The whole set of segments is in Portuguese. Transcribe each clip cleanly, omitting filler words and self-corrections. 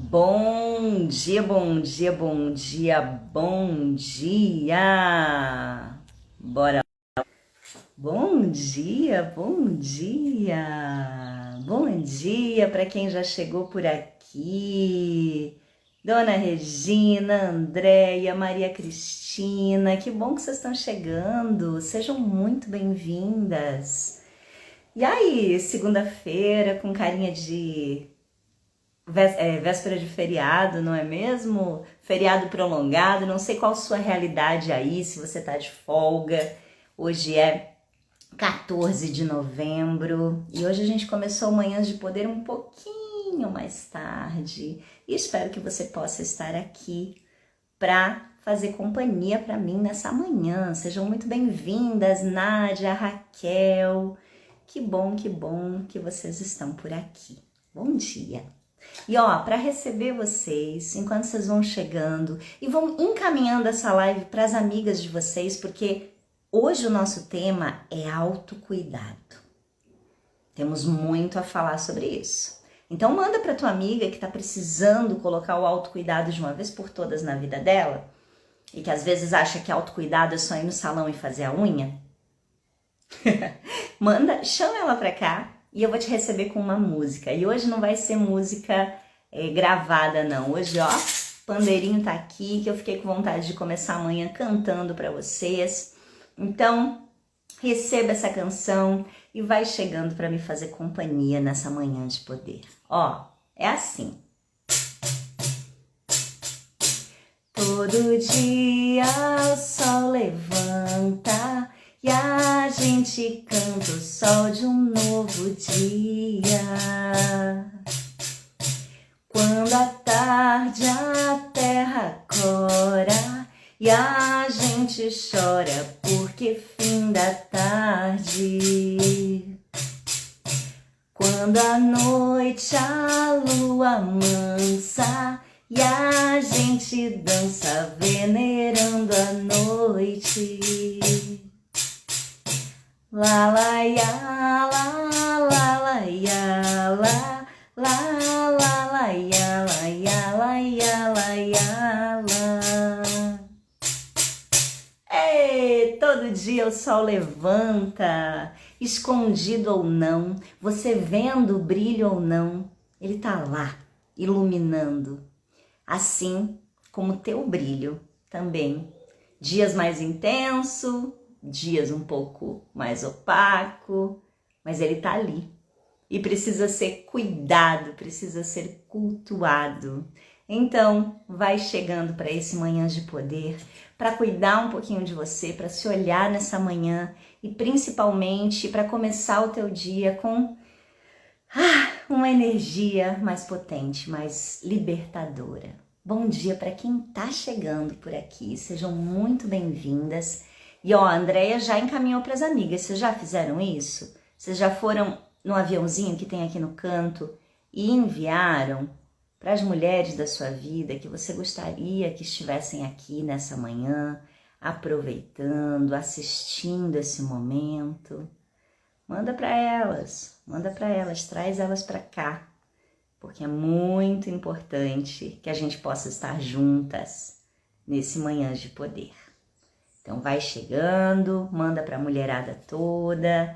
Bom dia, bom dia, bom dia, bom dia! Bora! Bom dia, bom dia! Bom dia para quem já chegou por aqui! Dona Regina, Andréia, Maria Cristina, que bom que vocês estão chegando! Sejam muito bem-vindas! E aí, segunda-feira, com carinha de véspera de feriado, não é mesmo? Feriado prolongado, não sei qual a sua realidade aí, se você tá de folga. Hoje é 14 de novembro e hoje a gente começou Manhãs de Poder um pouquinho mais tarde. E espero que você possa estar aqui para fazer companhia para mim nessa manhã. Sejam muito bem-vindas, Nádia, Raquel. Que bom que vocês estão por aqui. Bom dia! E ó, para receber vocês, enquanto vocês vão chegando e vão encaminhando essa live para as amigas de vocês, porque hoje o nosso tema é autocuidado. Temos muito a falar sobre isso. Então manda para tua amiga que está precisando colocar o autocuidado de uma vez por todas na vida dela e que às vezes acha que autocuidado é só ir no salão e fazer a unha. Manda, chama ela para cá. E eu vou te receber com uma música. E hoje não vai ser música gravada, não. Hoje, ó, pandeirinho tá aqui, que eu fiquei com vontade de começar amanhã cantando para vocês. Então, receba essa canção e vai chegando para me fazer companhia nessa manhã de poder. Ó, é assim. Todo dia o sol levanta e a gente canta o sol de um novo dia. Quando à tarde a terra cora e a gente chora porque fim da tarde. Quando à noite a lua mansa e a gente dança venerando a noite. La la ya la la la ya la la la la ya la ya la ya la ya la. Ei, todo dia o sol levanta, escondido ou não, você vendo o brilho ou não, ele tá lá, iluminando. Assim como teu brilho também. Dias mais intenso, dias um pouco mais opaco, mas ele tá ali. E precisa ser cuidado, precisa ser cultuado. Então, vai chegando para esse Manhãs de Poder, para cuidar um pouquinho de você, para se olhar nessa manhã e principalmente para começar o teu dia com uma energia mais potente, mais libertadora. Bom dia para quem tá chegando por aqui, sejam muito bem-vindas. E ó, a Andréia já encaminhou para as amigas, vocês já fizeram isso? Vocês já foram no aviãozinho que tem aqui no canto e enviaram para as mulheres da sua vida que você gostaria que estivessem aqui nessa manhã, aproveitando, assistindo esse momento? Manda para elas, traz elas para cá, porque é muito importante que a gente possa estar juntas nesse Manhãs de Poder. Então vai chegando, manda para a mulherada toda.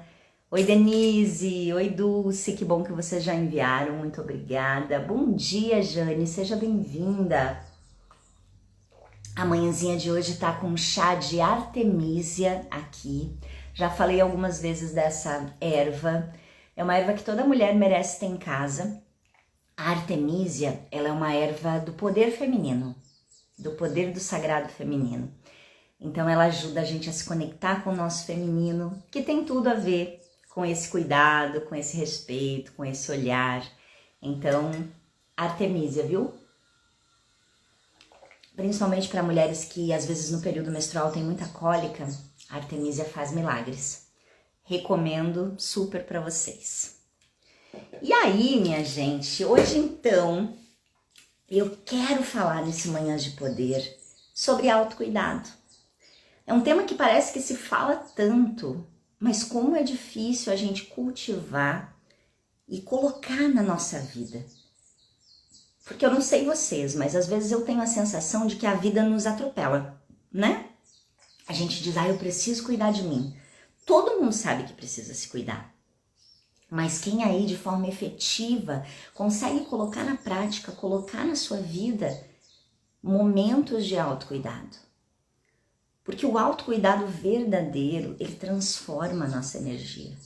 Oi Denise, oi Dulce, que bom que vocês já enviaram, muito obrigada. Bom dia Jane, seja bem-vinda. A manhãzinha de hoje tá com chá de artemisia aqui. Já falei algumas vezes dessa erva. É uma erva que toda mulher merece ter em casa. A artemisia, ela é uma erva do poder feminino, do poder do sagrado feminino. Então ela ajuda a gente a se conectar com o nosso feminino, que tem tudo a ver com esse cuidado, com esse respeito, com esse olhar. Então, artemisia, viu? Principalmente para mulheres que às vezes no período menstrual tem muita cólica, a artemisia faz milagres. Recomendo super para vocês. E aí, minha gente, hoje então eu quero falar nesse Manhãs de Poder sobre autocuidado. É um tema que parece que se fala tanto, mas como é difícil a gente cultivar e colocar na nossa vida. Porque eu não sei vocês, mas às vezes eu tenho a sensação de que a vida nos atropela, né? A gente diz, eu preciso cuidar de mim. Todo mundo sabe que precisa se cuidar. Mas quem aí de forma efetiva consegue colocar na prática, colocar na sua vida momentos de autocuidado? Porque o autocuidado verdadeiro, ele transforma a nossa energia.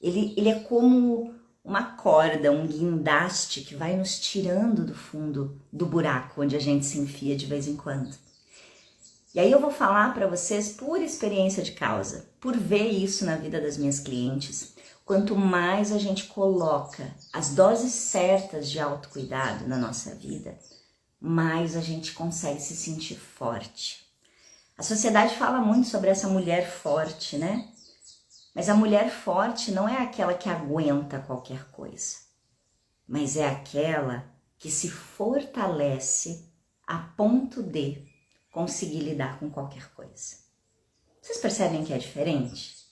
Ele é como uma corda, um guindaste que vai nos tirando do fundo do buraco onde a gente se enfia de vez em quando. E aí eu vou falar para vocês por experiência de causa, por ver isso na vida das minhas clientes. Quanto mais a gente coloca as doses certas de autocuidado na nossa vida, mais a gente consegue se sentir forte. A sociedade fala muito sobre essa mulher forte, né? Mas a mulher forte não é aquela que aguenta qualquer coisa, mas é aquela que se fortalece a ponto de conseguir lidar com qualquer coisa. Vocês percebem que é diferente?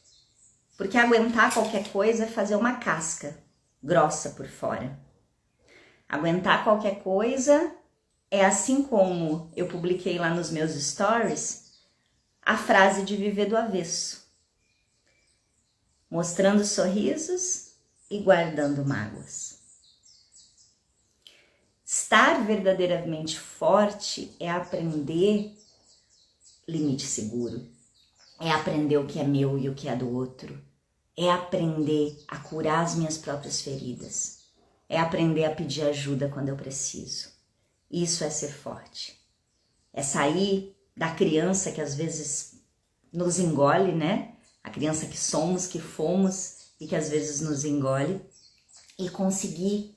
Porque aguentar qualquer coisa é fazer uma casca grossa por fora. Aguentar qualquer coisa é assim como eu publiquei lá nos meus stories a frase de viver do avesso. Mostrando sorrisos e guardando mágoas. Estar verdadeiramente forte é aprender limite seguro. É aprender o que é meu e o que é do outro. É aprender a curar as minhas próprias feridas. É aprender a pedir ajuda quando eu preciso. Isso é ser forte. É sair da criança que às vezes nos engole, né? A criança que somos, que fomos e que às vezes nos engole. E conseguir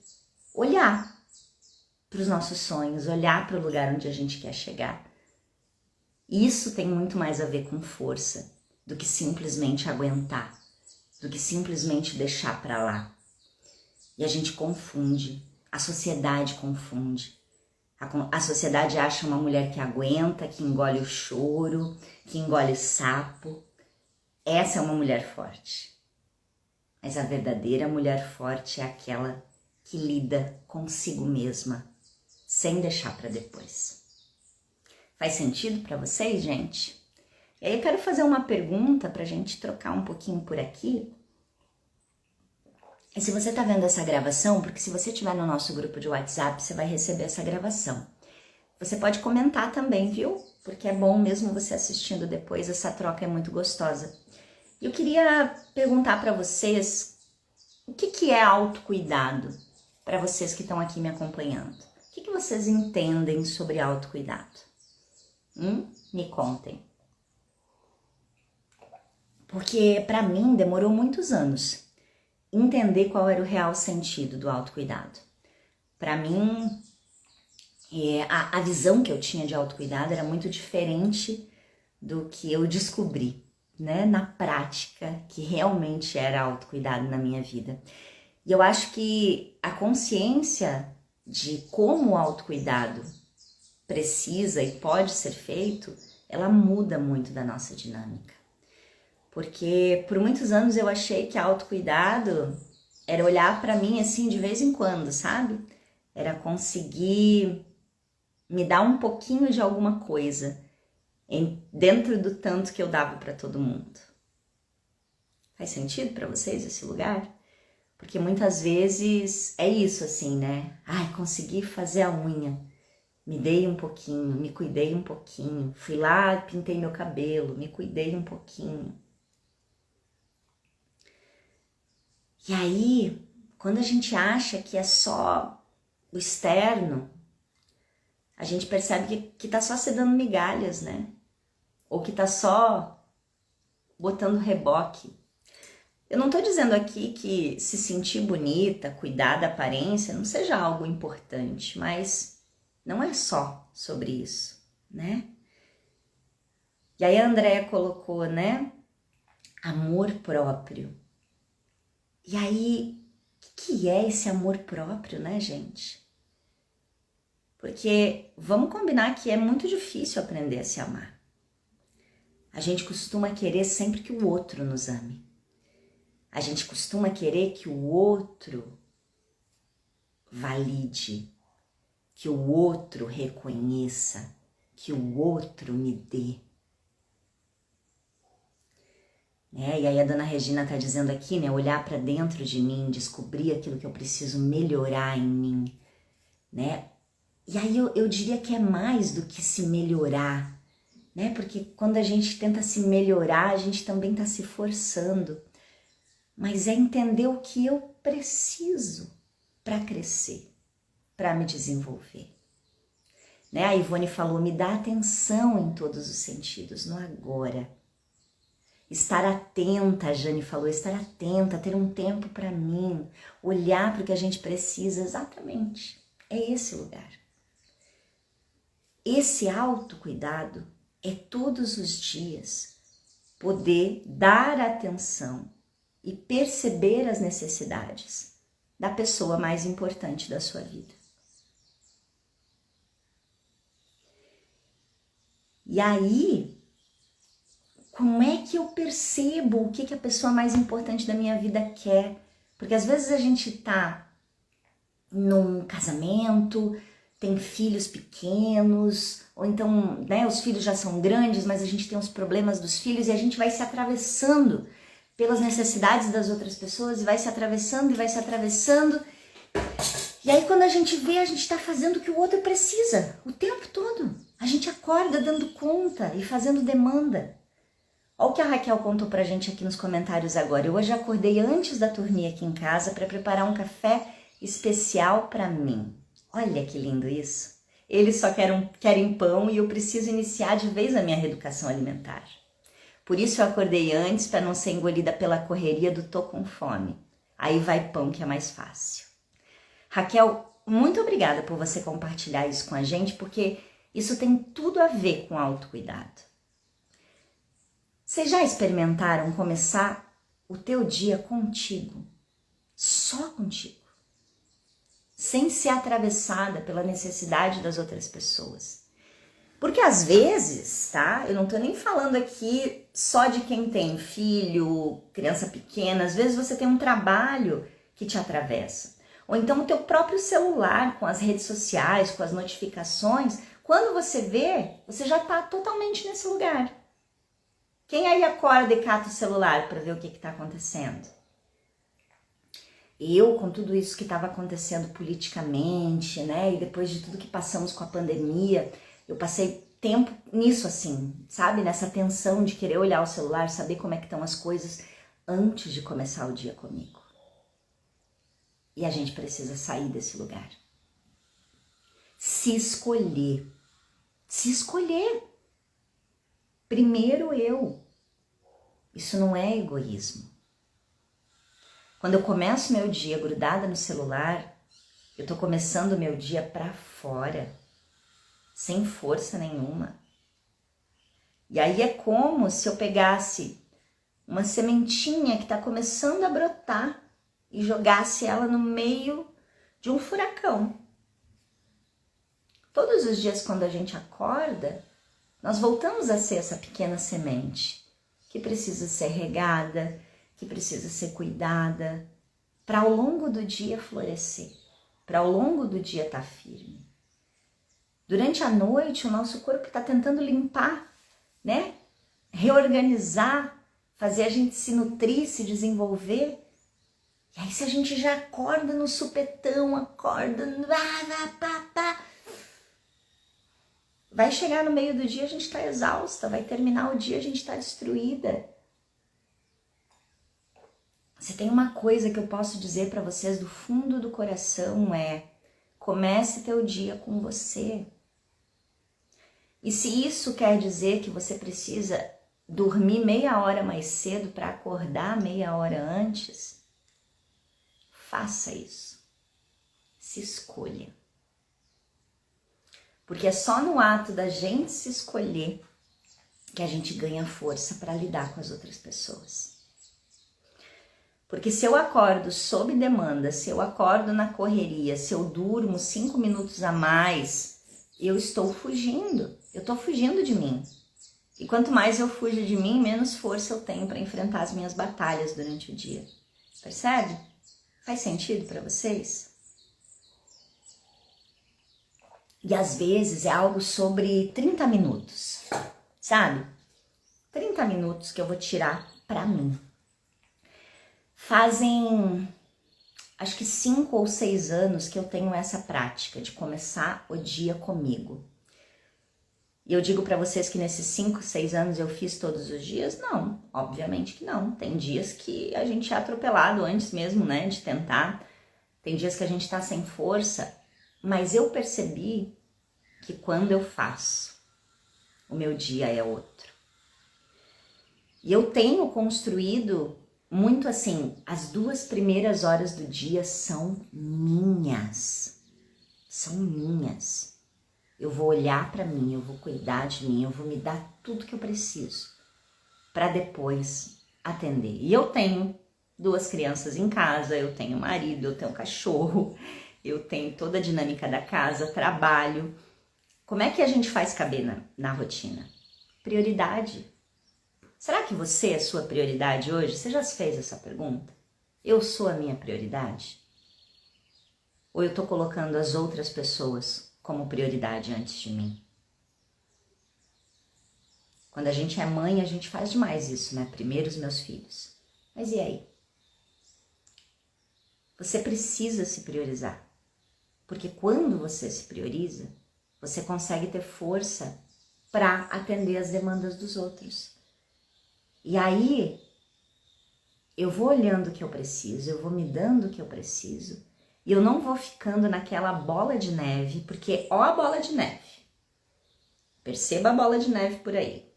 olhar para os nossos sonhos, olhar para o lugar onde a gente quer chegar. Isso tem muito mais a ver com força do que simplesmente aguentar, do que simplesmente deixar para lá. E a gente confunde, a sociedade confunde. A sociedade acha uma mulher que aguenta, que engole o choro, que engole o sapo. Essa é uma mulher forte. Mas a verdadeira mulher forte é aquela que lida consigo mesma, sem deixar para depois. Faz sentido para vocês, gente? E aí eu quero fazer uma pergunta para a gente trocar um pouquinho por aqui. E se você está vendo essa gravação, porque se você estiver no nosso grupo de WhatsApp, você vai receber essa gravação. Você pode comentar também, viu? Porque é bom mesmo você assistindo depois, essa troca é muito gostosa. Eu queria perguntar para vocês o que é autocuidado para vocês que estão aqui me acompanhando. O que vocês entendem sobre autocuidado? Me contem. Porque para mim demorou muitos anos entender qual era o real sentido do autocuidado. Para mim, a visão que eu tinha de autocuidado era muito diferente do que eu descobri, né, na prática, que realmente era autocuidado na minha vida. E eu acho que a consciência de como o autocuidado precisa e pode ser feito, ela muda muito da nossa dinâmica. Porque por muitos anos eu achei que autocuidado era olhar para mim assim de vez em quando, sabe? Era conseguir me dar um pouquinho de alguma coisa dentro do tanto que eu dava para todo mundo. Faz sentido para vocês esse lugar? Porque muitas vezes é isso assim, né? Consegui fazer a unha. Me dei um pouquinho, me cuidei um pouquinho. Fui lá, pintei meu cabelo, me cuidei um pouquinho. E aí, quando a gente acha que é só o externo, a gente percebe que tá só se dando migalhas, né? Ou que tá só botando reboque. Eu não tô dizendo aqui que se sentir bonita, cuidar da aparência, não seja algo importante, mas não é só sobre isso, né? E aí a Andréia colocou, né? Amor próprio. E aí, o que é esse amor próprio, né, gente? Porque vamos combinar que é muito difícil aprender a se amar. A gente costuma querer sempre que o outro nos ame. A gente costuma querer que o outro valide, que o outro reconheça, que o outro me dê. E aí a dona Regina está dizendo aqui, né, olhar para dentro de mim, descobrir aquilo que eu preciso melhorar em mim, né? E aí eu diria que é mais do que se melhorar, né? Porque quando a gente tenta se melhorar, a gente também está se forçando. Mas é entender o que eu preciso para crescer, para me desenvolver. Né? A Ivone falou, me dá atenção em todos os sentidos, no agora. Estar atenta, a Jane falou, estar atenta, ter um tempo para mim, olhar para o que a gente precisa, exatamente. É esse lugar. Esse autocuidado é todos os dias poder dar atenção e perceber as necessidades da pessoa mais importante da sua vida. E aí, como é que eu percebo o que a pessoa mais importante da minha vida quer? Porque às vezes a gente tá num casamento, tem filhos pequenos, ou então, né, os filhos já são grandes, mas a gente tem os problemas dos filhos e a gente vai se atravessando pelas necessidades das outras pessoas e vai se atravessando e vai se atravessando. E aí quando a gente vê, a gente está fazendo o que o outro precisa o tempo todo. A gente acorda dando conta e fazendo demanda. Olha o que a Raquel contou pra gente aqui nos comentários agora. Eu hoje acordei antes da turnê aqui em casa para preparar um café especial para mim. Olha que lindo isso. Eles só querem pão e eu preciso iniciar de vez a minha reeducação alimentar. Por isso eu acordei antes para não ser engolida pela correria do tô com fome. Aí vai pão que é mais fácil. Raquel, muito obrigada por você compartilhar isso com a gente, porque isso tem tudo a ver com autocuidado. Vocês já experimentaram começar o teu dia contigo? Só contigo? Sem ser atravessada pela necessidade das outras pessoas. Porque às vezes, tá? Eu não tô nem falando aqui só de quem tem filho, criança pequena. Às vezes você tem um trabalho que te atravessa. Ou então o teu próprio celular, com as redes sociais, com as notificações. Quando você vê, você já tá totalmente nesse lugar. Quem aí acorda e cata o celular para ver o que tá acontecendo? Eu, com tudo isso que estava acontecendo politicamente, né? E depois de tudo que passamos com a pandemia, eu passei tempo nisso assim, sabe? Nessa tensão de querer olhar o celular, saber como é que estão as coisas antes de começar o dia comigo. E a gente precisa sair desse lugar. Se escolher. Se escolher. Primeiro eu. Isso não é egoísmo. Quando eu começo meu dia grudada no celular, eu tô começando o meu dia pra fora, sem força nenhuma. E aí é como se eu pegasse uma sementinha que tá começando a brotar e jogasse ela no meio de um furacão. Todos os dias quando a gente acorda, nós voltamos a ser essa pequena semente que precisa ser regada, que precisa ser cuidada, para ao longo do dia florescer, para ao longo do dia estar firme. Durante a noite, o nosso corpo está tentando limpar, né? Reorganizar, fazer a gente se nutrir, se desenvolver. E aí se a gente já acorda no supetão, acorda, vai chegar no meio do dia, a gente está exausta, vai terminar o dia, a gente está destruída. Se tem uma coisa que eu posso dizer para vocês do fundo do coração é: comece teu dia com você. E se isso quer dizer que você precisa dormir meia hora mais cedo para acordar meia hora antes, faça isso. Se escolha. Porque é só no ato da gente se escolher que a gente ganha força para lidar com as outras pessoas. Porque se eu acordo sob demanda, se eu acordo na correria, se eu durmo 5 minutos a mais, eu estou fugindo. Eu estou fugindo de mim. E quanto mais eu fujo de mim, menos força eu tenho para enfrentar as minhas batalhas durante o dia. Percebe? Faz sentido para vocês? E às vezes é algo sobre 30 minutos, sabe? 30 minutos que eu vou tirar pra mim. Fazem, acho que 5 ou 6 anos que eu tenho essa prática de começar o dia comigo. E eu digo pra vocês que nesses 5, 6 anos eu fiz todos os dias? Não, obviamente que não. Tem dias que a gente é atropelado antes mesmo, né, de tentar. Tem dias que a gente tá sem força. Mas eu percebi que quando eu faço, o meu dia é outro. E eu tenho construído muito assim, as 2 primeiras horas do dia são minhas. São minhas. Eu vou olhar para mim, eu vou cuidar de mim, eu vou me dar tudo que eu preciso para depois atender. E eu tenho 2 crianças em casa, eu tenho marido, eu tenho cachorro, eu tenho toda a dinâmica da casa, trabalho. Como é que a gente faz caber na rotina? Prioridade. Será que você é a sua prioridade hoje? Você já se fez essa pergunta? Eu sou a minha prioridade? Ou eu tô colocando as outras pessoas como prioridade antes de mim? Quando a gente é mãe, a gente faz demais isso, né? Primeiro os meus filhos. Mas e aí? Você precisa se priorizar. Porque quando você se prioriza, você consegue ter força para atender as demandas dos outros. E aí, eu vou olhando o que eu preciso, eu vou me dando o que eu preciso, e eu não vou ficando naquela bola de neve, porque ó a bola de neve. Perceba a bola de neve por aí.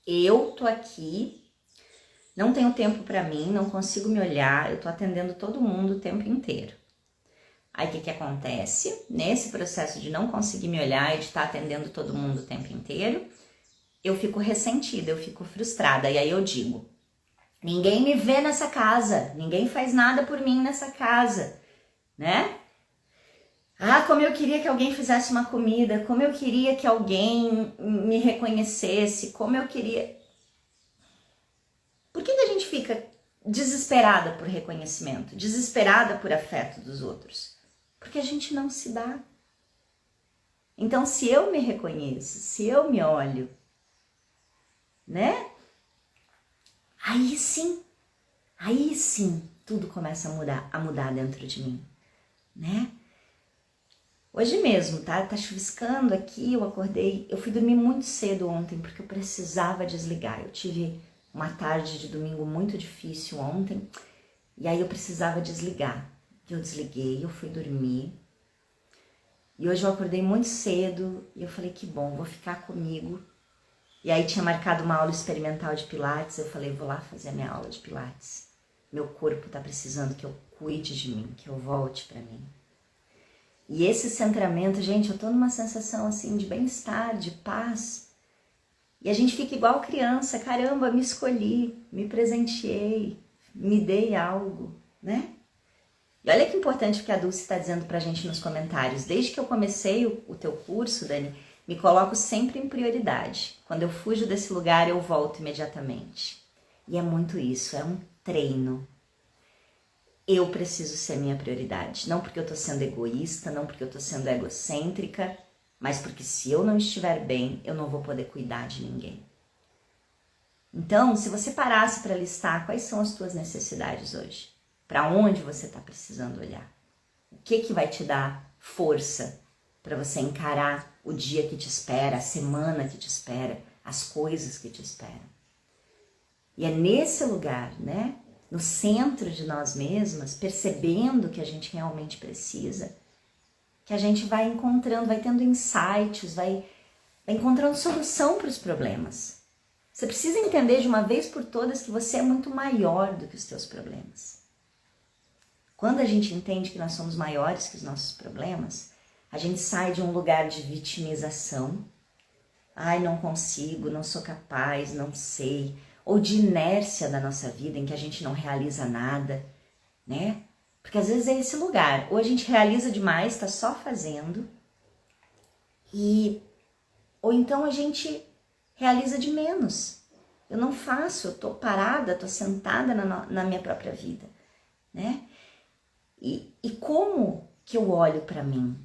Eu tô aqui, não tenho tempo para mim, não consigo me olhar, eu tô atendendo todo mundo o tempo inteiro. Aí o que acontece? Nesse processo de não conseguir me olhar e de estar atendendo todo mundo o tempo inteiro, eu fico ressentida, eu fico frustrada. E aí eu digo, ninguém me vê nessa casa, ninguém faz nada por mim nessa casa, né? Ah, como eu queria que alguém fizesse uma comida, como eu queria que alguém me reconhecesse, como eu queria... Por que a gente fica desesperada por reconhecimento, desesperada por afeto dos outros? Porque a gente não se dá. Então, se eu me reconheço, se eu me olho, né? Aí sim, tudo começa a mudar dentro de mim, né? Hoje mesmo, tá chuviscando aqui, eu acordei, eu fui dormir muito cedo ontem, porque eu precisava desligar. Eu tive uma tarde de domingo muito difícil ontem, e aí eu precisava desligar. Eu desliguei, eu fui dormir, e hoje eu acordei muito cedo, e eu falei, que bom, vou ficar comigo. E aí tinha marcado uma aula experimental de Pilates, eu falei, vou lá fazer a minha aula de Pilates. Meu corpo tá precisando que eu cuide de mim, que eu volte pra mim. E esse centramento, gente, eu tô numa sensação assim de bem-estar, de paz. E a gente fica igual criança, caramba, me escolhi, me presenteei, me dei algo, né? E olha que importante o que a Dulce está dizendo pra gente nos comentários. Desde que eu comecei o teu curso, Dani, me coloco sempre em prioridade. Quando eu fujo desse lugar, eu volto imediatamente. E é muito isso, é um treino. Eu preciso ser minha prioridade. Não porque eu tô sendo egoísta, não porque eu tô sendo egocêntrica, mas porque se eu não estiver bem, eu não vou poder cuidar de ninguém. Então, se você parasse para listar quais são as tuas necessidades hoje, para onde você está precisando olhar, o que vai te dar força para você encarar o dia que te espera, a semana que te espera, as coisas que te esperam. E é nesse lugar, né, no centro de nós mesmas, percebendo o que a gente realmente precisa, que a gente vai encontrando, vai tendo insights, vai encontrando solução para os problemas. Você precisa entender de uma vez por todas que você é muito maior do que os teus problemas. Quando a gente entende que nós somos maiores que os nossos problemas, a gente sai de um lugar de vitimização. Ai, não consigo, não sou capaz, não sei. Ou de inércia da nossa vida, em que a gente não realiza nada, né? Porque às vezes é esse lugar. Ou a gente realiza demais, tá só fazendo. Ou então a gente realiza de menos. Eu não faço, eu tô parada, tô sentada na minha própria vida, né? E como que eu olho para mim?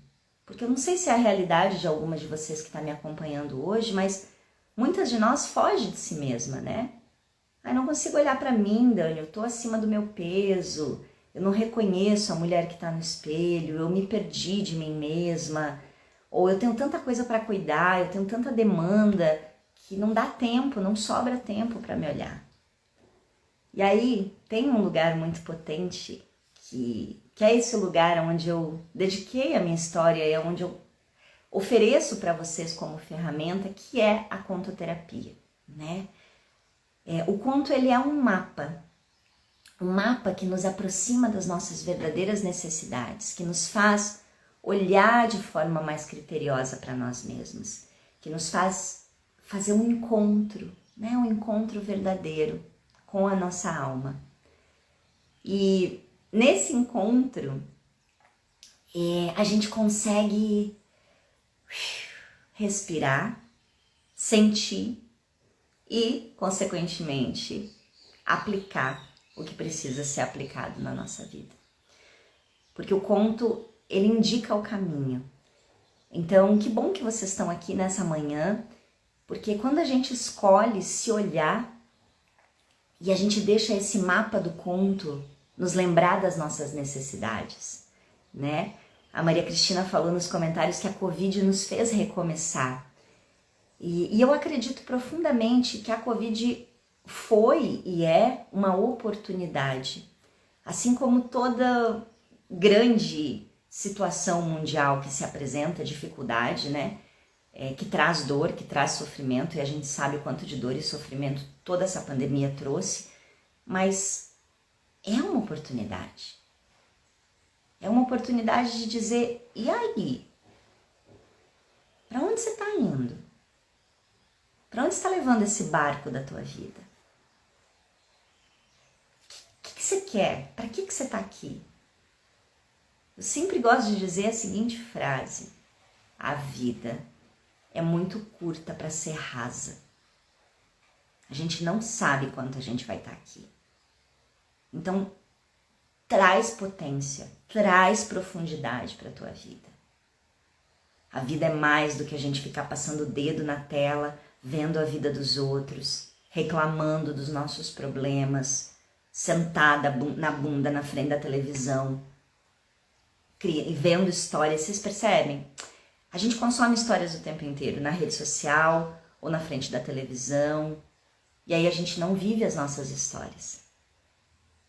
Porque eu não sei se é a realidade de algumas de vocês que está me acompanhando hoje, mas muitas de nós fogem de si mesma, né? Ai, não consigo olhar para mim, Dani, eu tô acima do meu peso, eu não reconheço a mulher que está no espelho, eu me perdi de mim mesma, ou eu tenho tanta coisa para cuidar, eu tenho tanta demanda que não dá tempo, não sobra tempo para me olhar. E aí tem um lugar muito potente que é esse lugar onde eu dediquei a minha história e onde eu ofereço para vocês como ferramenta, que é a contoterapia, né? O conto, ele é um mapa que nos aproxima das nossas verdadeiras necessidades, que nos faz olhar de forma mais criteriosa para nós mesmos, que nos faz fazer um encontro, né? Um encontro verdadeiro com a nossa alma. E nesse encontro, a gente consegue respirar, sentir e, consequentemente, aplicar o que precisa ser aplicado na nossa vida. Porque o conto, ele indica o caminho. Então, que bom que vocês estão aqui nessa manhã, porque quando a gente escolhe se olhar e a gente deixa esse mapa do conto nos lembrar das nossas necessidades, né? A Maria Cristina falou nos comentários que a Covid nos fez recomeçar. E eu acredito profundamente que a Covid foi e é uma oportunidade. Assim como toda grande situação mundial que se apresenta, dificuldade, né? Que traz dor, que traz sofrimento, e a gente sabe o quanto de dor e sofrimento toda essa pandemia trouxe, mas é uma oportunidade. É uma oportunidade de dizer, e aí? Para onde você está indo? Para onde está levando esse barco da tua vida? O que você quer? Para que você está aqui? Eu sempre gosto de dizer a seguinte frase: a vida é muito curta para ser rasa. A gente não sabe quanto a gente vai estar aqui. Então, traz potência, traz profundidade para a tua vida. A vida é mais do que a gente ficar passando o dedo na tela, vendo a vida dos outros, reclamando dos nossos problemas, sentada na bunda na frente da televisão, e vendo histórias. Vocês percebem? A gente consome histórias o tempo inteiro, na rede social ou na frente da televisão, e aí a gente não vive as nossas histórias.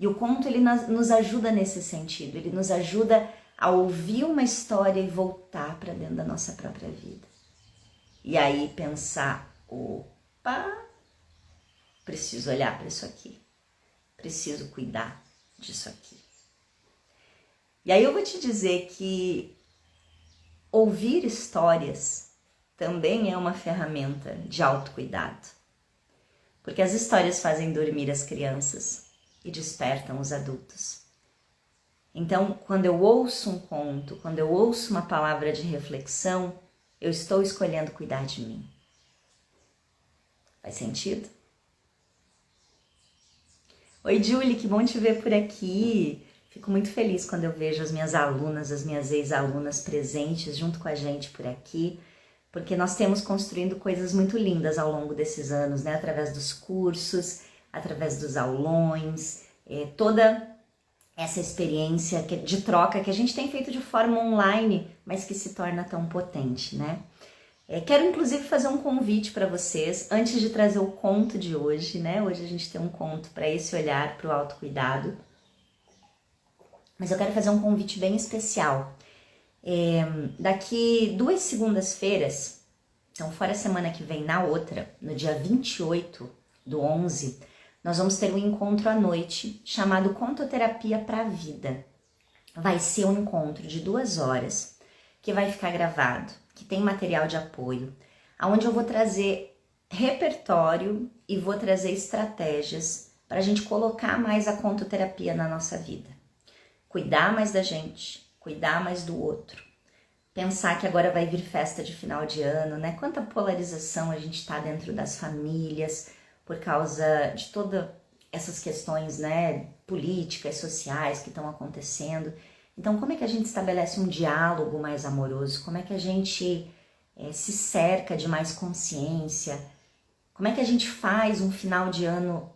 E o conto, ele nos ajuda nesse sentido, ele nos ajuda a ouvir uma história e voltar para dentro da nossa própria vida. E aí pensar, opa, preciso olhar para isso aqui, preciso cuidar disso aqui. E aí eu vou te dizer que ouvir histórias também é uma ferramenta de autocuidado, porque as histórias fazem dormir as crianças e despertam os adultos. Então, quando eu ouço um conto, quando eu ouço uma palavra de reflexão, eu estou escolhendo cuidar de mim. Faz sentido? Oi, Julie, que bom te ver por aqui. Fico muito feliz quando eu vejo as minhas alunas, as minhas ex-alunas presentes junto com a gente por aqui, porque nós temos construindo coisas muito lindas ao longo desses anos, né? Através dos cursos, através dos aulões, toda essa experiência de troca que a gente tem feito de forma online, mas que se torna tão potente, né? Quero inclusive fazer um convite para vocês, antes de trazer o conto de hoje, né? Hoje a gente tem um conto para esse olhar para o autocuidado, mas eu quero fazer um convite bem especial. Daqui 2 segundas-feiras, então fora a semana que vem, na outra, no dia 28/11, nós vamos ter um encontro à noite chamado Contoterapia para a Vida. Vai ser um encontro de 2 horas, que vai ficar gravado, que tem material de apoio, onde eu vou trazer repertório e vou trazer estratégias para a gente colocar mais a contoterapia na nossa vida. Cuidar mais da gente, cuidar mais do outro. Pensar que agora vai vir festa de final de ano, né? Quanta polarização a gente tá dentro das famílias por causa de todas essas questões, né, políticas, sociais que estão acontecendo. Então, como é que a gente estabelece um diálogo mais amoroso? Como é que a gente se cerca de mais consciência? Como é que a gente faz um final de ano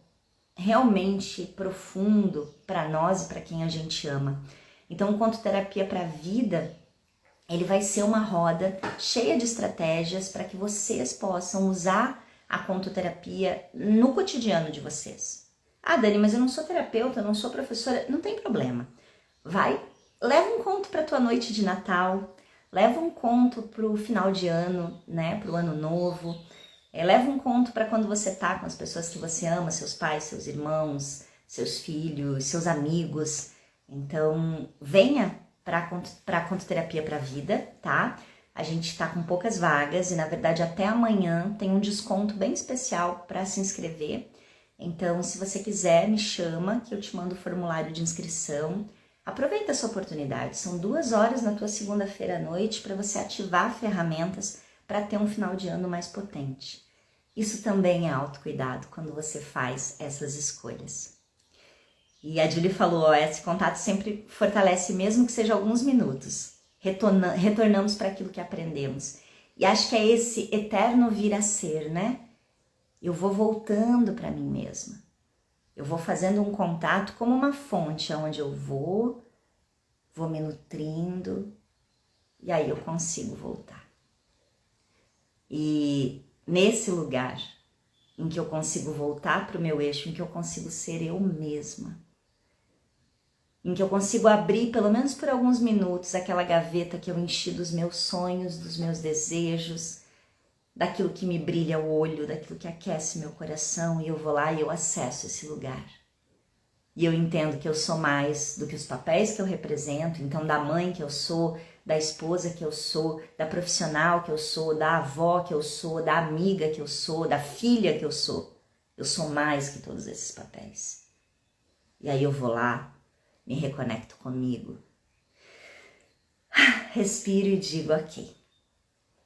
realmente profundo para nós e para quem a gente ama? Então, o Conto Terapia para a Vida, ele vai ser uma roda cheia de estratégias para que vocês possam usar a contoterapia no cotidiano de vocês. Ah, Dani, mas eu não sou terapeuta, eu não sou professora. Não tem problema. Leva um conto para tua noite de Natal, leva um conto para o final de ano, né, para o ano novo. Leva um conto para quando você tá com as pessoas que você ama, seus pais, seus irmãos, seus filhos, seus amigos. Então, venha para a contoterapia para a vida, tá? A gente tá com poucas vagas e, na verdade, até amanhã tem um desconto bem especial para se inscrever. Então, se você quiser, me chama que eu te mando o formulário de inscrição. Aproveita essa oportunidade, são 2 horas na tua segunda-feira à noite para você ativar ferramentas para ter um final de ano mais potente. Isso também é autocuidado quando você faz essas escolhas. E a Julie falou, esse contato sempre fortalece, mesmo que seja alguns minutos. Retornamos para aquilo que aprendemos. E acho que é esse eterno vir a ser, né? Eu vou voltando para mim mesma. Eu vou fazendo um contato como uma fonte, onde eu vou me nutrindo, e aí eu consigo voltar. E nesse lugar em que eu consigo voltar para o meu eixo, em que eu consigo ser eu mesma, em que eu consigo abrir, pelo menos por alguns minutos, aquela gaveta que eu enchi dos meus sonhos, dos meus desejos, daquilo que me brilha o olho, daquilo que aquece meu coração, e eu vou lá e eu acesso esse lugar. E eu entendo que eu sou mais do que os papéis que eu represento, então da mãe que eu sou, da esposa que eu sou, da profissional que eu sou, da avó que eu sou, da amiga que eu sou, da filha que eu sou. Eu sou mais que todos esses papéis. E aí eu vou lá, me reconecto comigo, respiro e digo, ok,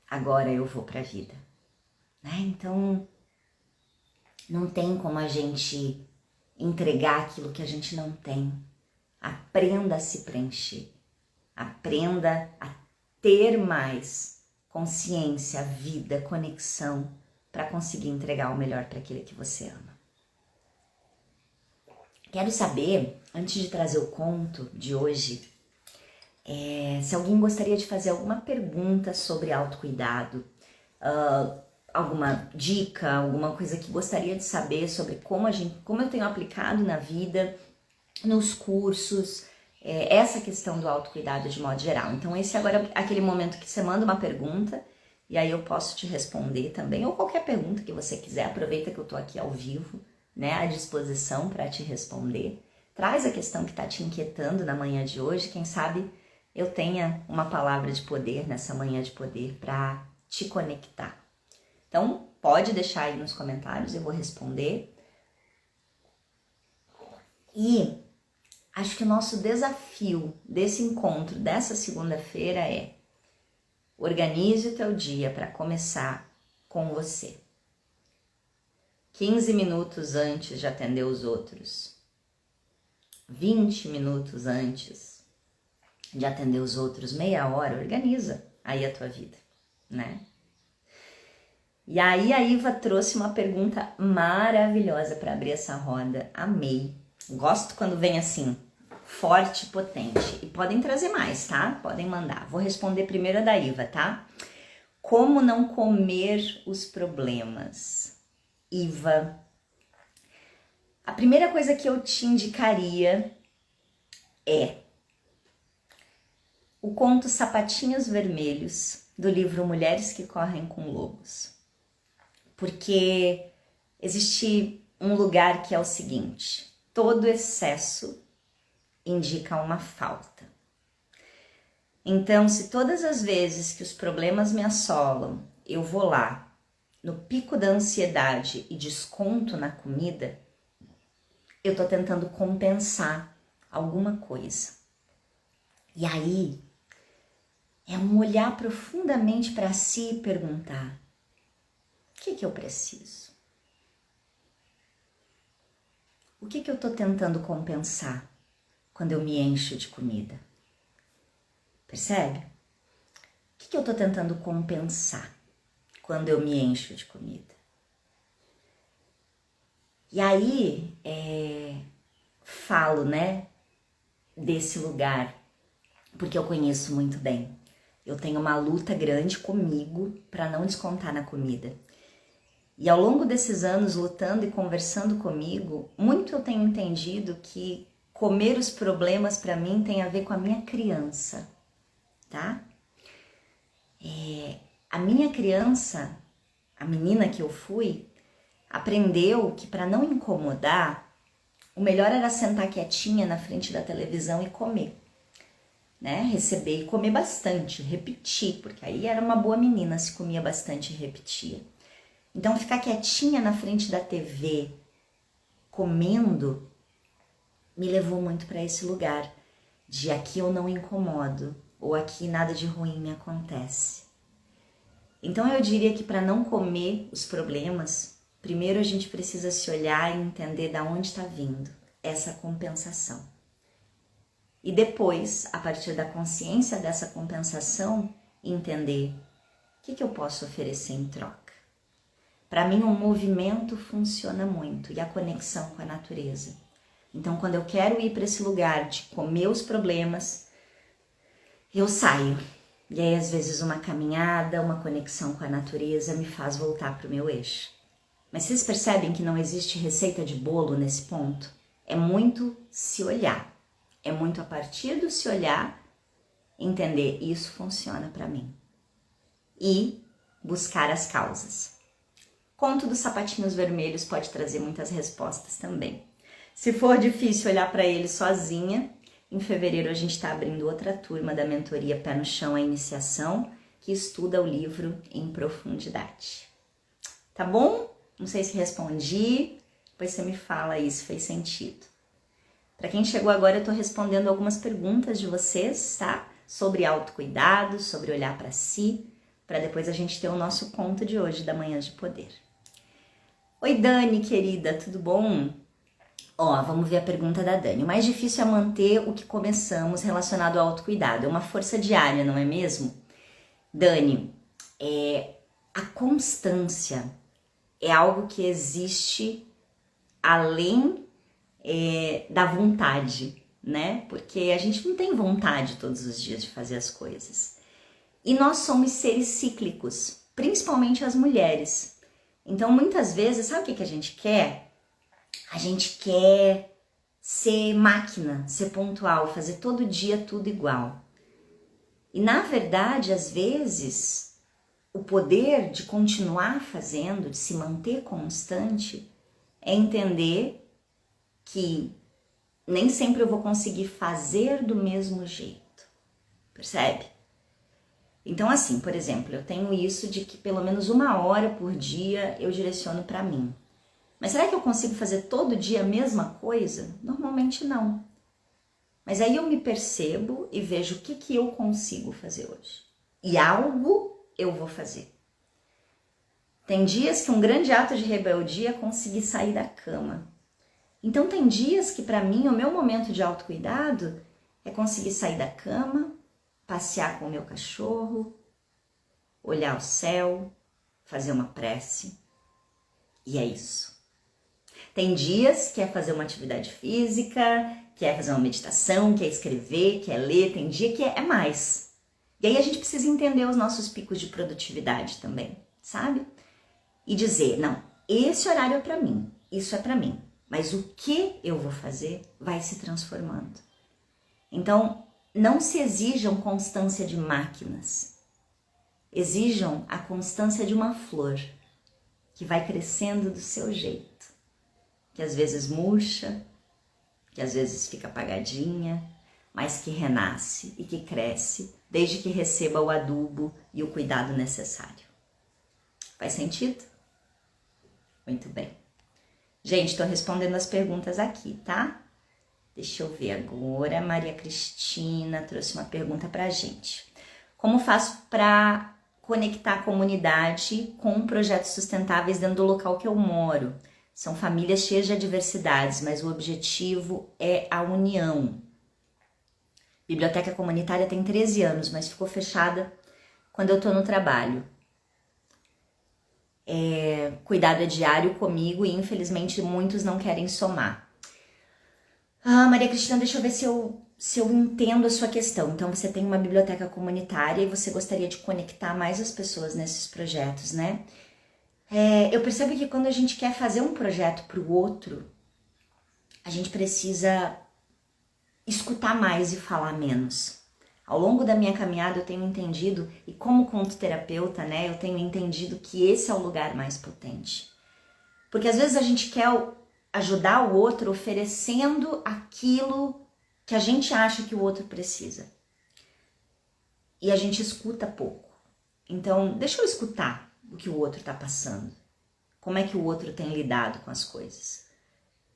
agora eu vou para a vida. Então, não tem como a gente entregar aquilo que a gente não tem. Aprenda a se preencher. Aprenda a ter mais consciência, vida, conexão para conseguir entregar o melhor para aquele que você ama. Quero saber, antes de trazer o conto de hoje, se alguém gostaria de fazer alguma pergunta sobre autocuidado, alguma dica, alguma coisa que gostaria de saber sobre como eu tenho aplicado na vida, nos cursos, essa questão do autocuidado de modo geral. Então esse agora é aquele momento que você manda uma pergunta e aí eu posso te responder também, ou qualquer pergunta que você quiser. Aproveita que eu tô aqui ao vivo, né, à disposição para te responder. Traz a questão que tá te inquietando na manhã de hoje, quem sabe eu tenha uma palavra de poder nessa manhã de poder para te conectar. Então, pode deixar aí nos comentários, eu vou responder. E acho que o nosso desafio desse encontro, dessa segunda-feira é: organize o teu dia para começar com você. 15 minutos antes de atender os outros. 20 minutos antes de atender os outros, meia hora, organiza aí a tua vida, né? E aí a Iva trouxe uma pergunta maravilhosa para abrir essa roda. Amei. Gosto quando vem assim, forte e potente. E podem trazer mais, tá? Podem mandar. Vou responder primeiro a da Iva, tá? Como não comer os problemas? Iva, a primeira coisa que eu te indicaria é o conto Sapatinhos Vermelhos, do livro Mulheres que Correm com Lobos. Porque existe um lugar que é o seguinte: todo excesso indica uma falta. Então, se todas as vezes que os problemas me assolam, eu vou lá, no pico da ansiedade e desconto na comida, eu tô tentando compensar alguma coisa. E aí, é um olhar profundamente para si e perguntar: o que eu preciso? O que eu tô tentando compensar quando eu me encho de comida? Percebe? O que eu tô tentando compensar quando eu me encho de comida? E aí, falo, né, desse lugar, porque eu conheço muito bem. Eu tenho uma luta grande comigo para não descontar na comida. E ao longo desses anos lutando e conversando comigo, muito eu tenho entendido que comer os problemas para mim tem a ver com a minha criança, tá? A minha criança, a menina que eu fui, aprendeu que para não incomodar, o melhor era sentar quietinha na frente da televisão e comer, né? Receber e comer bastante, repetir, porque aí era uma boa menina se comia bastante e repetia. Então ficar quietinha na frente da TV, comendo, me levou muito para esse lugar de aqui eu não incomodo, ou aqui nada de ruim me acontece. Então eu diria que para não comer os problemas, primeiro a gente precisa se olhar e entender de onde está vindo essa compensação. E depois, a partir da consciência dessa compensação, entender o que eu posso oferecer em troca. Para mim, o movimento funciona muito e a conexão com a natureza. Então, quando eu quero ir para esse lugar de comer os problemas, eu saio. E aí, às vezes, uma caminhada, uma conexão com a natureza me faz voltar para o meu eixo. Mas vocês percebem que não existe receita de bolo nesse ponto? É muito se olhar. É muito a partir do se olhar, entender isso funciona para mim. E buscar as causas. Conto dos sapatinhos vermelhos pode trazer muitas respostas também. Se for difícil olhar para ele sozinha, em fevereiro a gente está abrindo outra turma da mentoria Pé no Chão, a iniciação, que estuda o livro em profundidade. Tá bom? Não sei se respondi, depois você me fala aí se fez sentido. Para quem chegou agora, eu estou respondendo algumas perguntas de vocês, tá? Sobre autocuidado, sobre olhar para si, para depois a gente ter o nosso conto de hoje da Manhã de Poder. Oi, Dani, querida, tudo bom? Ó, vamos ver a pergunta da Dani. O mais difícil é manter o que começamos relacionado ao autocuidado. É uma força diária, não é mesmo? Dani, a constância é algo que existe além da vontade, né? Porque a gente não tem vontade todos os dias de fazer as coisas. E nós somos seres cíclicos, principalmente as mulheres. Então, muitas vezes, sabe o que a gente quer? A gente quer ser máquina, ser pontual, fazer todo dia tudo igual. E, na verdade, às vezes, o poder de continuar fazendo, de se manter constante, é entender que nem sempre eu vou conseguir fazer do mesmo jeito, percebe? Então assim, por exemplo, eu tenho isso de que pelo menos 1 hora por dia eu direciono para mim. Mas será que eu consigo fazer todo dia a mesma coisa? Normalmente não. Mas aí eu me percebo e vejo o que eu consigo fazer hoje. E algo eu vou fazer. Tem dias que um grande ato de rebeldia é conseguir sair da cama. Então tem dias que para mim o meu momento de autocuidado é conseguir sair da cama, passear com o meu cachorro, olhar o céu, fazer uma prece. E é isso. Tem dias que é fazer uma atividade física, que é fazer uma meditação, que é escrever, que é ler, tem dia que é mais. E aí a gente precisa entender os nossos picos de produtividade também, sabe? E dizer, não, esse horário é para mim, isso é para mim. Mas o que eu vou fazer vai se transformando. Então, não se exijam constância de máquinas. Exijam a constância de uma flor que vai crescendo do seu jeito. Que às vezes murcha, que às vezes fica apagadinha, mas que renasce e que cresce desde que receba o adubo e o cuidado necessário. Faz sentido? Muito bem. Gente, estou respondendo as perguntas aqui, tá? Deixa eu ver agora. Maria Cristina trouxe uma pergunta pra gente. Como faço para conectar a comunidade com projetos sustentáveis dentro do local que eu moro? São famílias cheias de adversidades, mas o objetivo é a união. Biblioteca comunitária tem 13 anos, mas ficou fechada quando eu tô no trabalho. Cuidado é diário comigo e infelizmente muitos não querem somar. Maria Cristina, deixa eu ver se eu entendo a sua questão. Então você tem uma biblioteca comunitária e você gostaria de conectar mais as pessoas nesses projetos, né? Eu percebo que quando a gente quer fazer um projeto para o outro, a gente precisa escutar mais e falar menos. Ao longo da minha caminhada eu tenho entendido, e como contoterapeuta, né, eu tenho entendido que esse é o lugar mais potente. Porque às vezes a gente quer ajudar o outro oferecendo aquilo que a gente acha que o outro precisa. E a gente escuta pouco. Então, deixa eu escutar o que o outro está passando. Como é que o outro tem lidado com as coisas.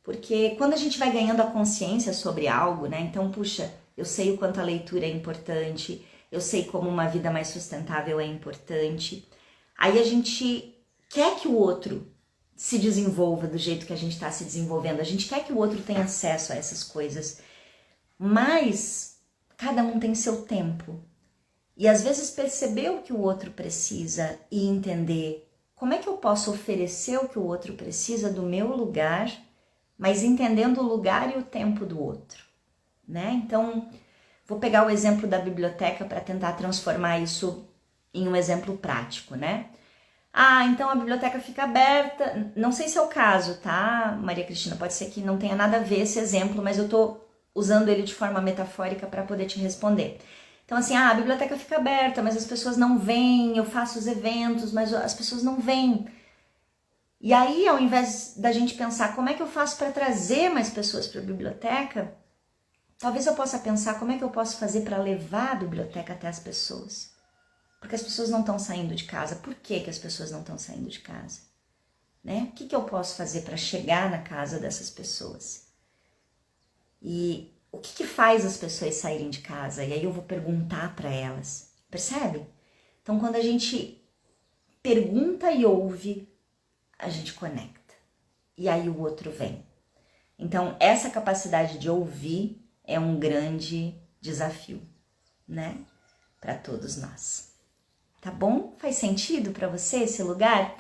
Porque quando a gente vai ganhando a consciência sobre algo, né? Então, puxa, eu sei o quanto a leitura é importante, eu sei como uma vida mais sustentável é importante. Aí a gente quer que o outro se desenvolva do jeito que a gente está se desenvolvendo. A gente quer que o outro tenha acesso a essas coisas. Mas cada um tem seu tempo. E às vezes perceber o que o outro precisa e entender como é que eu posso oferecer o que o outro precisa do meu lugar, mas entendendo o lugar e o tempo do outro, né? Então, vou pegar o exemplo da biblioteca para tentar transformar isso em um exemplo prático, né? Então a biblioteca fica aberta, não sei se é o caso, tá, Maria Cristina? Pode ser que não tenha nada a ver esse exemplo, mas eu tô usando ele de forma metafórica para poder te responder. Então assim, a biblioteca fica aberta, mas as pessoas não vêm, eu faço os eventos, mas as pessoas não vêm. E aí, ao invés da gente pensar como é que eu faço para trazer mais pessoas para a biblioteca, talvez eu possa pensar como é que eu posso fazer para levar a biblioteca até as pessoas. Porque as pessoas não estão saindo de casa. Por que as pessoas não estão saindo de casa? Né? O que eu posso fazer para chegar na casa dessas pessoas? E o que faz as pessoas saírem de casa? E aí eu vou perguntar para elas. Percebe? Então, quando a gente pergunta e ouve, a gente conecta. E aí o outro vem. Então, essa capacidade de ouvir é um grande desafio, né? Para todos nós. Tá bom? Faz sentido para você esse lugar?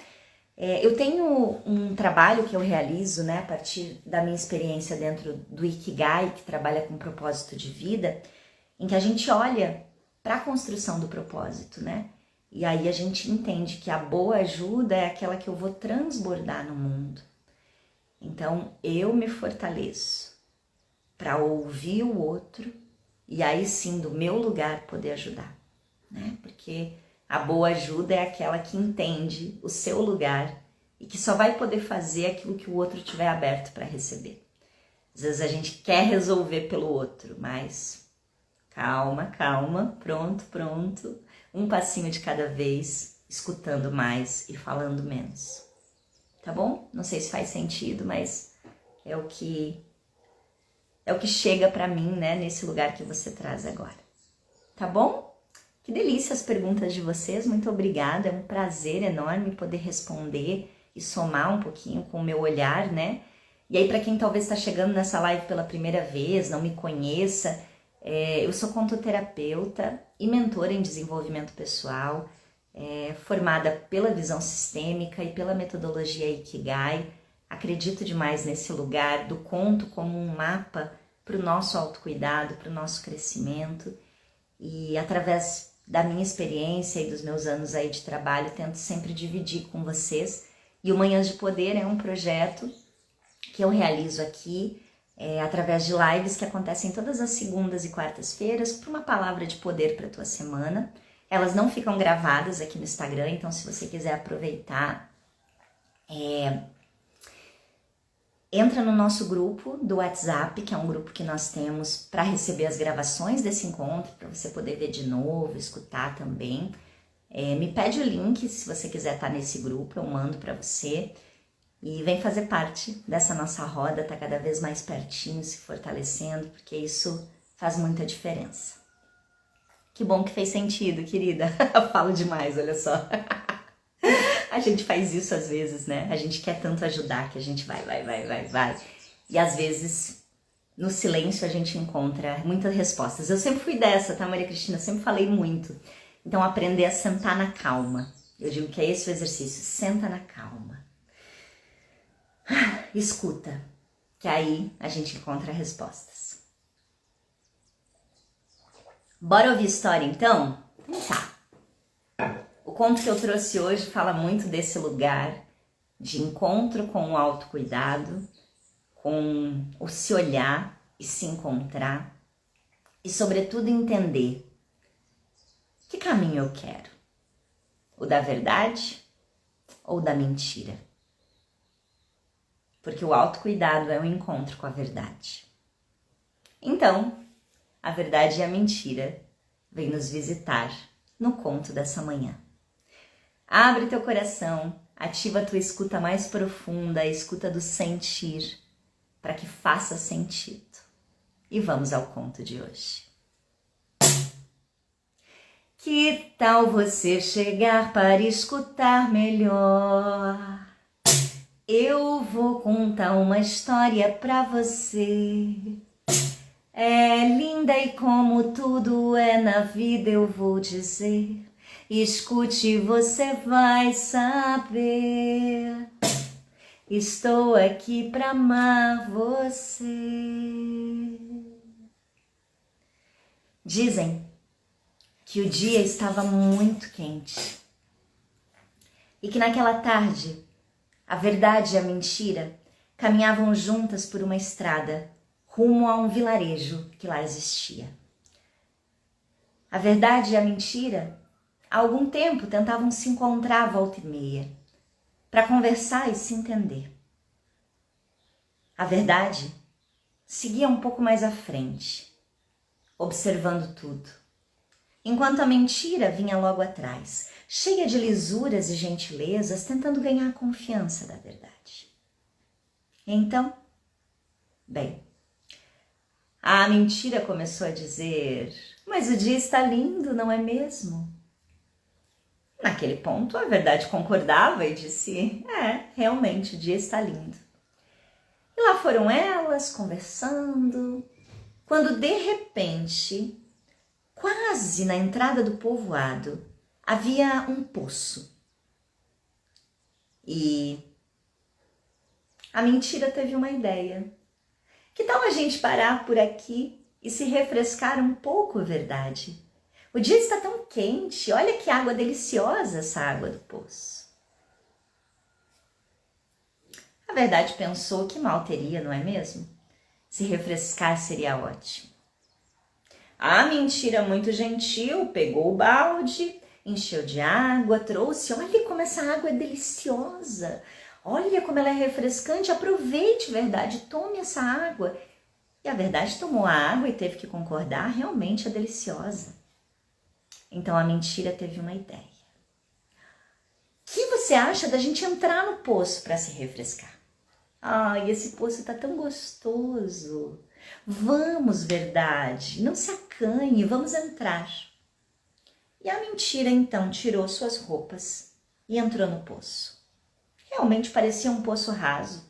Eu tenho um trabalho que eu realizo, né, a partir da minha experiência dentro do Ikigai, que trabalha com propósito de vida, em que a gente olha para a construção do propósito, né? E aí a gente entende que a boa ajuda é aquela que eu vou transbordar no mundo. Então eu me fortaleço para ouvir o outro e aí sim do meu lugar poder ajudar, né? Porque a boa ajuda é aquela que entende o seu lugar e que só vai poder fazer aquilo que o outro tiver aberto para receber. Às vezes a gente quer resolver pelo outro, mas calma, calma, pronto. Um passinho de cada vez, escutando mais e falando menos. Tá bom? Não sei se faz sentido, mas é o que chega para mim, né, nesse lugar que você traz agora. Tá bom? Que delícia as perguntas de vocês, muito obrigada, é um prazer enorme poder responder e somar um pouquinho com o meu olhar, né? E aí, para quem talvez está chegando nessa live pela primeira vez, não me conheça, eu sou contoterapeuta e mentora em desenvolvimento pessoal, formada pela visão sistêmica e pela metodologia Ikigai. Acredito demais nesse lugar do conto como um mapa para o nosso autocuidado, para o nosso crescimento. E através da minha experiência e dos meus anos aí de trabalho, tento sempre dividir com vocês. E o Manhãs de Poder é um projeto que eu realizo aqui através de lives que acontecem todas as segundas e quartas-feiras para uma palavra de poder para a tua semana. Elas não ficam gravadas aqui no Instagram, então se você quiser aproveitar, entra no nosso grupo do WhatsApp, que é um grupo que nós temos para receber as gravações desse encontro, para você poder ver de novo, escutar também. Me pede o link se você quiser estar nesse grupo, eu mando para você. E vem fazer parte dessa nossa roda, tá cada vez mais pertinho, se fortalecendo, porque isso faz muita diferença. Que bom que fez sentido, querida. Eu falo demais, olha só. A gente faz isso às vezes, né? A gente quer tanto ajudar que a gente vai. E às vezes no silêncio a gente encontra muitas respostas. Eu sempre fui dessa, tá, Maria Cristina? Eu sempre falei muito. Então, aprender a sentar na calma. Eu digo que é esse o exercício. Senta na calma. Escuta, que aí a gente encontra respostas. Bora ouvir história, então? Então tá. O conto que eu trouxe hoje fala muito desse lugar de encontro com o autocuidado, com o se olhar e se encontrar e, sobretudo, entender que caminho eu quero. O da verdade ou da mentira? Porque o autocuidado é um encontro com a verdade. Então, a verdade e a mentira vêm nos visitar no conto dessa manhã. Abre teu coração, ativa a tua escuta mais profunda, a escuta do sentir, para que faça sentido. E vamos ao conto de hoje. Que tal você chegar para escutar melhor? Eu vou contar uma história pra você. É linda e como tudo é na vida eu vou dizer. Escute e você vai saber. Estou aqui pra amar você. Dizem que o dia estava muito quente e que naquela tarde a verdade e a mentira caminhavam juntas por uma estrada rumo a um vilarejo que lá existia. A verdade e a mentira, há algum tempo, tentavam se encontrar à volta e meia, para conversar e se entender. A verdade seguia um pouco mais à frente, observando tudo, enquanto a mentira vinha logo atrás, cheia de lisuras e gentilezas, tentando ganhar a confiança da verdade. Então, bem, a mentira começou a dizer: mas o dia está lindo, não é mesmo? Naquele ponto, a verdade concordava e disse: realmente, o dia está lindo. E lá foram elas, conversando, quando de repente, quase na entrada do povoado, havia um poço. E a mentira teve uma ideia. Que tal a gente parar por aqui e se refrescar um pouco, verdade? O dia está tão quente, olha que água deliciosa essa água do poço. A verdade pensou que mal teria, não é mesmo? Se refrescar seria ótimo. A mentira, muito gentil, pegou o balde, encheu de água, trouxe. Olha como essa água é deliciosa. Olha como ela é refrescante. Aproveite, verdade, tome essa água. E a verdade tomou a água e teve que concordar, realmente é deliciosa. Então a mentira teve uma ideia. O que você acha da gente entrar no poço para se refrescar? Ai, esse poço está tão gostoso. Vamos, verdade, não se acanhe, vamos entrar. E a mentira então tirou suas roupas e entrou no poço. Realmente parecia um poço raso.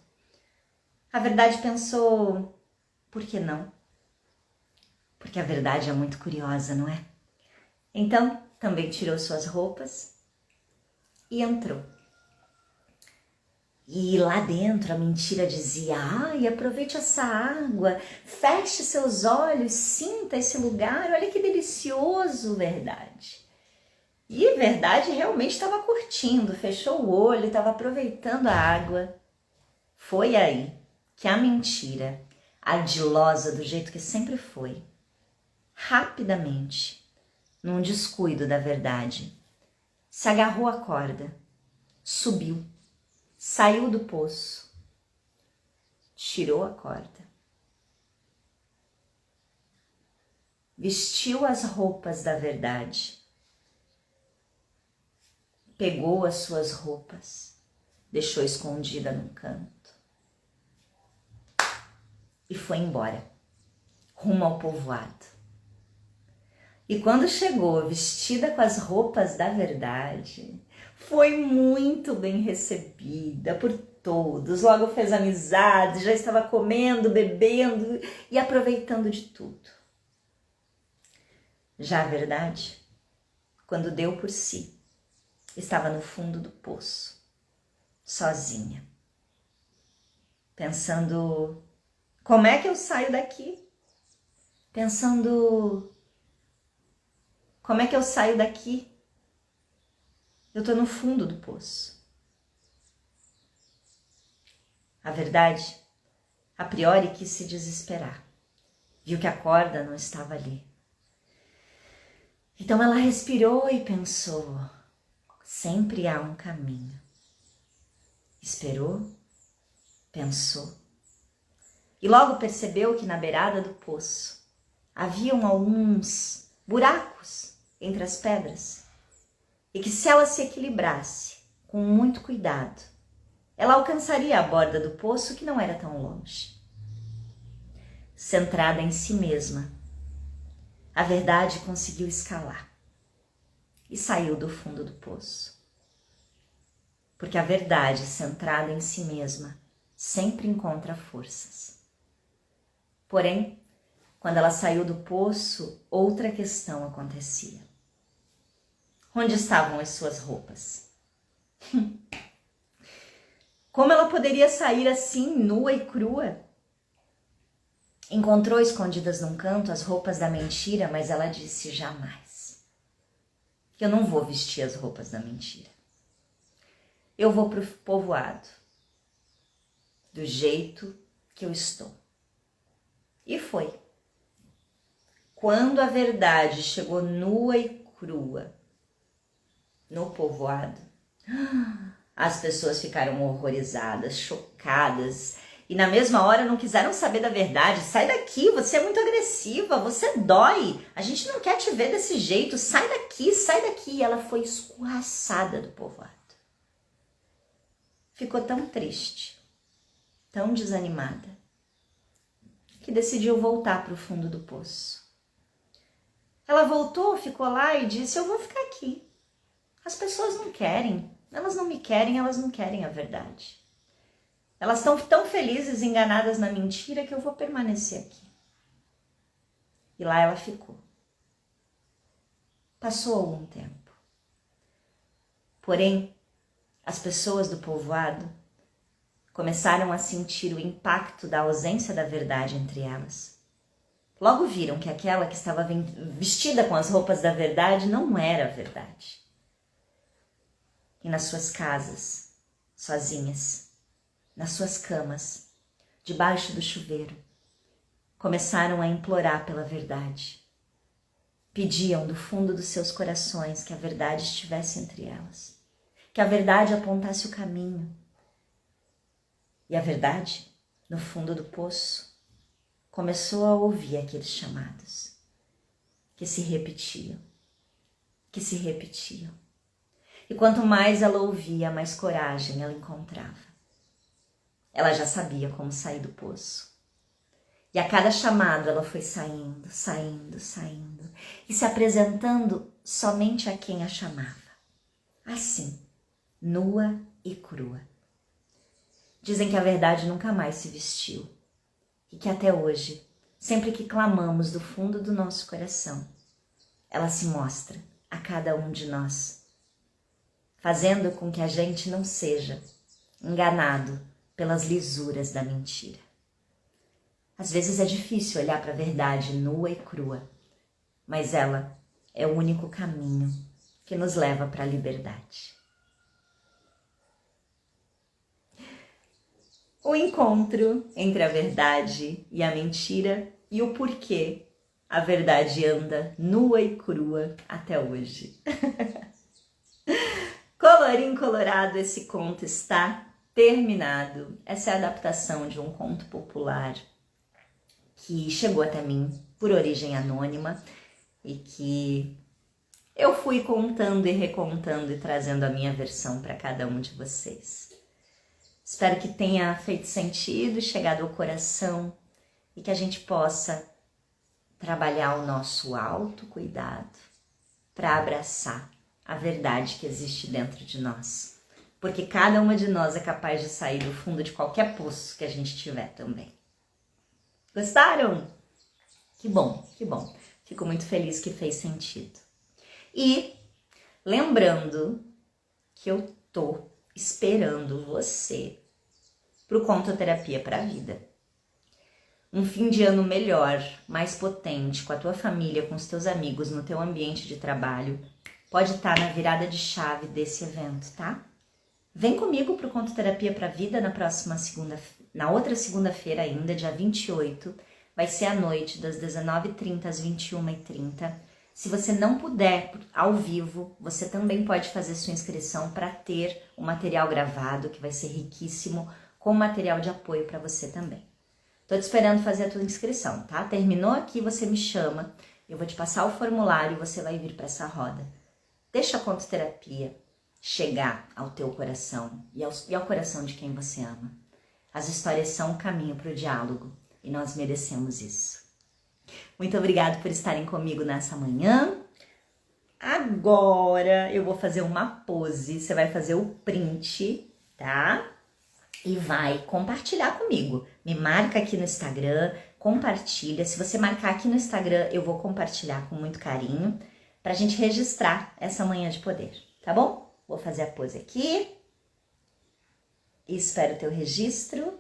A verdade pensou: por que não? Porque a verdade é muito curiosa, não é? Então também tirou suas roupas e entrou. E lá dentro a mentira dizia: ai, aproveite essa água, feche seus olhos, sinta esse lugar, olha que delicioso, verdade. E verdade realmente estava curtindo, fechou o olho, estava aproveitando a água. Foi aí que a mentira, ardilosa do jeito que sempre foi, rapidamente, num descuido da verdade, se agarrou à corda, subiu, saiu do poço, tirou a corda, vestiu as roupas da verdade, pegou as suas roupas, deixou escondida num canto e foi embora, rumo ao povoado. E quando chegou vestida com as roupas da verdade, Foi muito bem recebida por todos, logo fez amizade, já estava comendo, bebendo e aproveitando de tudo. Já a verdade, quando deu por si, estava no fundo do poço, sozinha, pensando, como é que eu saio daqui? Pensando, como é que eu saio daqui? Eu tô no fundo do poço. A verdade, a priori, quis se desesperar. Viu que a corda não estava ali. Então ela respirou e pensou, sempre há um caminho. Esperou, pensou. E logo percebeu que na beirada do poço haviam alguns buracos entre as pedras. E que se ela se equilibrasse com muito cuidado, ela alcançaria a borda do poço que não era tão longe. Centrada em si mesma, a verdade conseguiu escalar e saiu do fundo do poço. Porque a verdade, centrada em si mesma, sempre encontra forças. Porém, quando ela saiu do poço, outra questão acontecia. Onde estavam as suas roupas? Como ela poderia sair assim, nua e crua? Encontrou escondidas num canto as roupas da mentira, mas ela disse jamais. Eu não vou vestir as roupas da mentira. Eu vou para o povoado, do jeito que eu estou. E foi. Quando a verdade chegou nua e crua no povoado, as pessoas ficaram horrorizadas, chocadas, e na mesma hora não quiseram saber da verdade. Sai daqui, você é muito agressiva, você dói, a gente não quer te ver desse jeito, sai daqui, sai daqui. E ela foi escorraçada do povoado. Ficou tão triste, tão desanimada, que decidiu voltar para o fundo do poço. Ela voltou, ficou lá e disse, eu vou ficar aqui. As pessoas não querem, elas não me querem, elas não querem a verdade. Elas estão tão felizes, enganadas na mentira, que eu vou permanecer aqui. E lá ela ficou. Passou algum tempo. Porém, as pessoas do povoado começaram a sentir o impacto da ausência da verdade entre elas. Logo viram que aquela que estava vestida com as roupas da verdade não era a verdade. E nas suas casas, sozinhas, nas suas camas, debaixo do chuveiro, começaram a implorar pela verdade. Pediam do fundo dos seus corações que a verdade estivesse entre elas, que a verdade apontasse o caminho. E a verdade, no fundo do poço, começou a ouvir aqueles chamados, que se repetiam, que se repetiam. E quanto mais ela ouvia, mais coragem ela encontrava. Ela já sabia como sair do poço. E a cada chamado ela foi saindo, saindo, saindo, e se apresentando somente a quem a chamava. Assim, nua e crua. Dizem que a verdade nunca mais se vestiu e que até hoje, sempre que clamamos do fundo do nosso coração, ela se mostra a cada um de nós, fazendo com que a gente não seja enganado pelas lisuras da mentira. Às vezes é difícil olhar para a verdade nua e crua, mas ela é o único caminho que nos leva para a liberdade. O encontro entre a verdade e a mentira e o porquê a verdade anda nua e crua até hoje. Colorinho colorado, esse conto está terminado. Essa é a adaptação de um conto popular que chegou até mim por origem anônima e que eu fui contando e recontando e trazendo a minha versão para cada um de vocês. Espero que tenha feito sentido e chegado ao coração e que a gente possa trabalhar o nosso autocuidado para abraçar a verdade que existe dentro de nós. Porque cada uma de nós é capaz de sair do fundo de qualquer poço que a gente tiver também. Gostaram? Que bom, que bom. Fico muito feliz que fez sentido. E lembrando que eu tô esperando você pro Contoterapia pra Vida. Um fim de ano melhor, mais potente, com a tua família, com os teus amigos, no teu ambiente de trabalho, pode estar na virada de chave desse evento, tá? Vem comigo pro Contoterapia pra Vida na outra segunda-feira ainda, dia 28. Vai ser à noite, das 19h30 às 21h30. Se você não puder ao vivo, você também pode fazer sua inscrição para ter o material gravado, que vai ser riquíssimo, com material de apoio para você também. Tô te esperando fazer a tua inscrição, tá? Terminou aqui, você me chama, eu vou te passar o formulário e você vai vir para essa roda. Deixa a Contoterapia chegar ao teu coração e ao coração de quem você ama. As histórias são um caminho para o diálogo e nós merecemos isso. Muito obrigada por estarem comigo nessa manhã. Agora eu vou fazer uma pose, você vai fazer o print, tá? E vai compartilhar comigo. Me marca aqui no Instagram, compartilha. Se você marcar aqui no Instagram, eu vou compartilhar com muito carinho pra gente registrar essa manhã de poder, tá bom? Vou fazer a pose aqui. E espero o teu registro.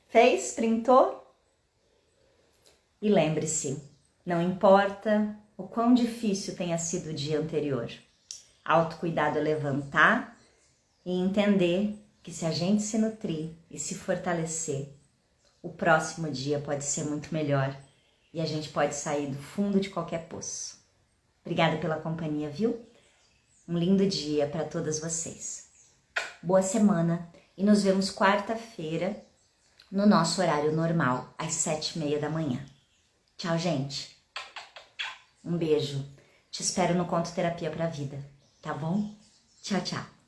Fez? Printou? E lembre-se, não importa o quão difícil tenha sido o dia anterior. Autocuidado é levantar e entender que se a gente se nutrir e se fortalecer, o próximo dia pode ser muito melhor e a gente pode sair do fundo de qualquer poço. Obrigada pela companhia, viu? Um lindo dia para todas vocês. Boa semana e nos vemos quarta-feira no nosso horário normal, às 7h30 da manhã. Tchau, gente. Um beijo. Te espero no Contoterapia pra Vida, tá bom? Tchau, tchau.